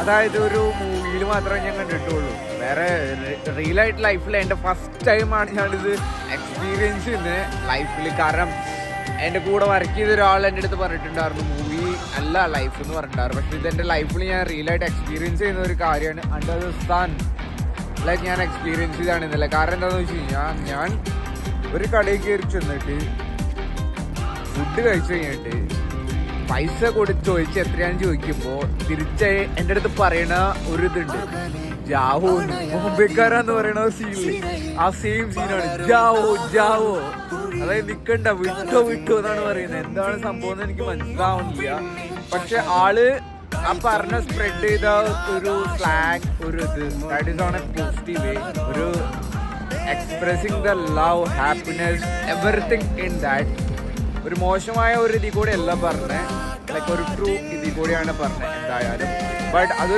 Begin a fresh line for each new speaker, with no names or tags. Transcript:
അതായത് ഒരു മൂവിയിൽ മാത്രമേ ഞാൻ കണ്ടിട്ടുള്ളൂ. വേറെ റിയൽ ആയിട്ട് ലൈഫിൽ എൻ്റെ ഫസ്റ്റ് ടൈമാണ് ഞാനിത് എക്സ്പീരിയൻസ് ചെയ്യുന്നത് ലൈഫിൽ. കാരണം എൻ്റെ കൂടെ വർക്ക് ചെയ്ത ഒരാൾ എൻ്റെ അടുത്ത് പറഞ്ഞിട്ടുണ്ടായിരുന്നു മൂവി അല്ല ലൈഫ് എന്ന് പറഞ്ഞിട്ടുണ്ടായിരുന്നു. പക്ഷേ ഇതെൻ്റെ ലൈഫിൽ ഞാൻ റിയൽ ആയിട്ട് എക്സ്പീരിയൻസ് ചെയ്യുന്ന ഒരു കാര്യമാണ്. അണ്ടർ ദ സൺ ലൈക്ക് ഞാൻ എക്സ്പീരിയൻസ് ചെയ്താണെന്നല്ല. കാരണം എന്താണെന്ന് വെച്ച് കഴിഞ്ഞാൽ ഞാൻ ഒരു കടയിൽ കയറി ചെന്നിട്ട് ഫുഡ് കഴിച്ചു കഴിഞ്ഞിട്ട് പൈസ കൊടുത്ത് ചോദിച്ച് എത്രയാണെന്ന് ചോദിക്കുമ്പോൾ തിരിച്ച് എൻ്റെ അടുത്ത് പറയണ ഒരു ഇതുണ്ട്, ജാവോ ബോംബെക്കാരാന്ന് പറയണ സീനില് ആ സെയിം സീനാണ്, ജാവോ ജാവോ. അതായത് നിക്കണ്ട, വിട്ടോ വിട്ടോ എന്നാണ് പറയുന്നത്. എന്താണ് സംഭവം എന്ന് എനിക്ക് മനസ്സിലാവുന്നില്ല. പക്ഷെ ആള് ആ പറഞ്ഞ സ്പ്രെഡ് ചെയ്ത ഒരു സ്ലാങ്, ഒരു ഇത് that is on a positive way, ഒരു expressing the love, happiness, everything in that. ഒരു മോശമായ ഒരു ഇതിൽ കൂടെ അല്ല പറഞ്ഞത്, ലൈക്ക് ഒരു ട്രൂ ഇതിൽ കൂടെയാണ് പറഞ്ഞത് എന്തായാലും. ബട്ട് അത്